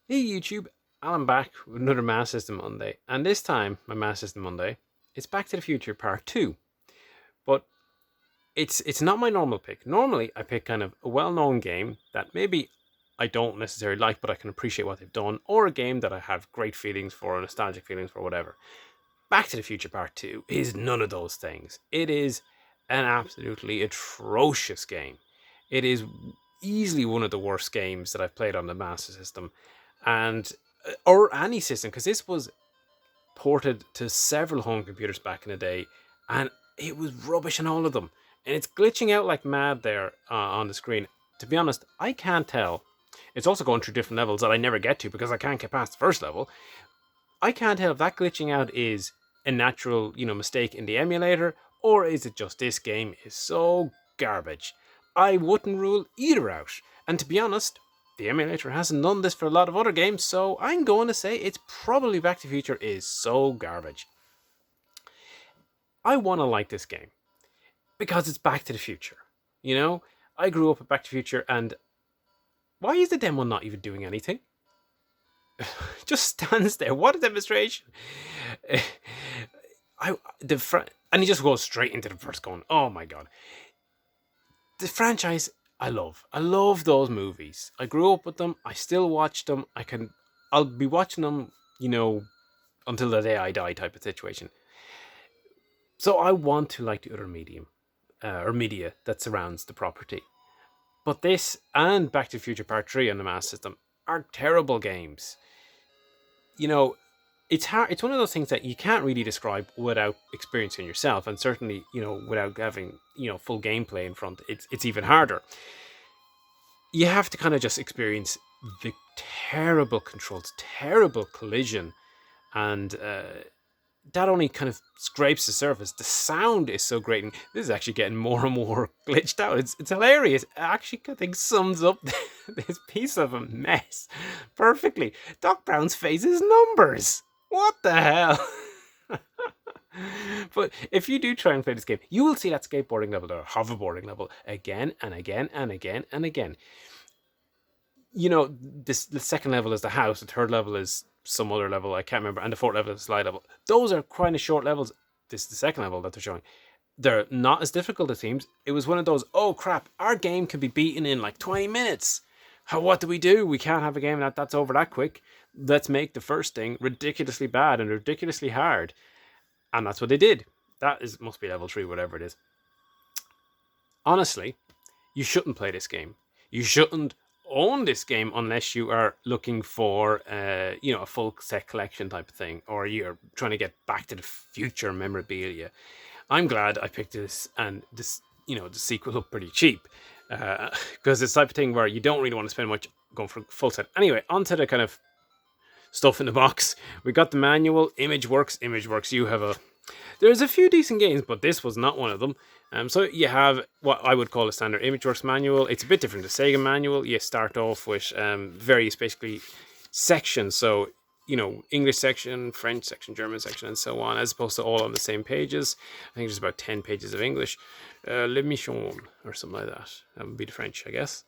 Hey YouTube, Alan back with another Master System Monday, and this time my Master System Monday is Back to the Future Part 2. But it's not my normal pick. Normally I pick kind of a well-known game that maybe I don't necessarily like, but I can appreciate what they've done, or a game that I have great feelings for, nostalgic feelings for, whatever. Back to the Future Part 2 is none of those things. It is an absolutely atrocious game. It is easily one of the worst games that I've played on the Master System, and or any system, because this was ported to several home computers back in the day, and it was rubbish on all of them. And it's glitching out like mad there on the screen. To be honest, I can't tell. It's also going through different levels that I never get to because I can't get past the first level. I can't tell if that glitching out is a natural, mistake in the emulator, or is it just this game is so garbage. I wouldn't rule either out. And to be honest, the emulator hasn't done this for a lot of other games, so I'm going to say it's probably Back to the Future is so garbage. I want to like this game because it's Back to the Future. I grew up with Back to the Future, and why is the demo not even doing anything? Just stands there. What a demonstration! And he just goes straight into the first going, oh my god. The franchise I love. I love those movies. I grew up with them. I still watch them. I'll be watching them, until the day I die type of situation. So I want to like the other medium or media that surrounds the property. But this and Back to the Future Part 3 on the Master System are terrible games. It's hard. It's one of those things that you can't really describe without experiencing yourself, and certainly, without having full gameplay in front, it's even harder. You have to kind of just experience the terrible controls, terrible collision, and that only kind of scrapes the surface. The sound is so great, and this is actually getting more and more glitched out. It's hilarious. It actually, I think, sums up this piece of a mess perfectly. Doc Brown's face is numbers. What the hell? But if you do try and play this game, you will see that skateboarding level or hoverboarding level again and again and again and again. The second level is the house, the third level is some other level, I can't remember, and the fourth level is the slide level. Those are kind of short levels. This is the second level that they're showing. They're not as difficult, it seems. It was one of those, oh crap, our game can be beaten in like 20 minutes. What do? We can't have a game that's over that quick. Let's make the first thing ridiculously bad and ridiculously hard. And that's what they did. Must be level 3, whatever it is. Honestly, you shouldn't play this game. You shouldn't own this game unless you are looking for a full set collection type of thing, or you're trying to get Back to the Future memorabilia. I'm glad I picked this, and this the sequel looked pretty cheap, because it's the type of thing where you don't really want to spend much going for full set. Anyway, onto the kind of stuff in the box. We got the manual. Image works. There's a few decent games, but this was not one of them. So you have what I would call a standard ImageWorks manual. It's a bit different to Sega manual. You start off with various basically sections. So, English section, French section, German section, and so on, as opposed to all on the same pages. I think there's about 10 pages of English. Le Mission, or something like that. That would be the French, I guess.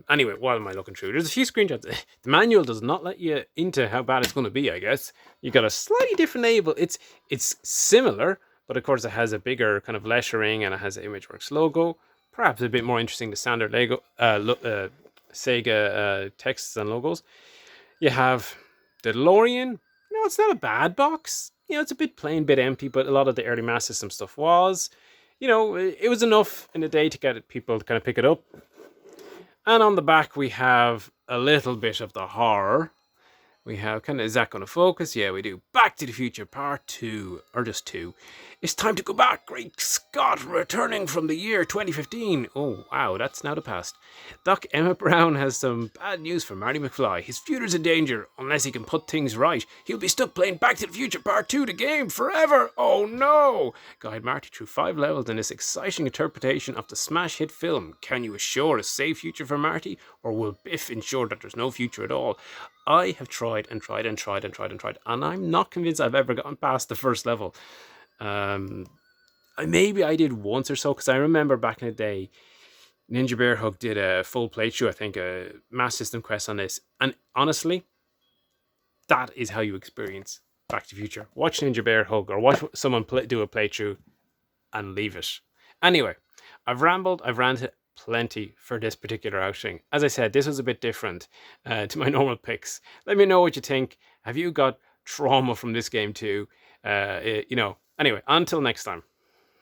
Anyway, what am I looking through? There's a few screenshots. The manual does not let you into how bad it's going to be, I guess. You got a slightly different label. It's similar, but of course it has a bigger kind of lettering, and it has the ImageWorks logo. Perhaps a bit more interesting than standard Lego Sega texts and logos. You have the DeLorean. It's not a bad box. It's a bit plain, bit empty, but a lot of the early Master System stuff was. It was enough in the day to get people to kind of pick it up. And on the back, we have a little bit of the horror. We have is that going to focus? Yeah, we do. Back to the Future Part 2, or just 2. It's time to go back. Great Scott, returning from the year 2015. Oh, wow, that's now the past. Doc Emmett Brown has some bad news for Marty McFly. His future's in danger. Unless he can put things right, he'll be stuck playing Back to the Future Part 2, the game, forever. Oh, no. Guide Marty through 5 levels in this exciting interpretation of the smash hit film. Can you assure a safe future for Marty, or will Biff ensure that there's no future at all? I have tried, and I'm not convinced I've ever gotten past the first level. Maybe I did once or so, because I remember back in the day, Ninja Bear Hug did a full playthrough, I think, a Master System quest on this. And honestly, that is how you experience Back to the Future. Watch Ninja Bear Hug or watch someone do a playthrough and leave it. Anyway, I've rambled, I've ranted plenty for this particular outing. As I said, this was a bit different to my normal picks. Let me know what you think. Have you got trauma from this game too? Anyway, until next time.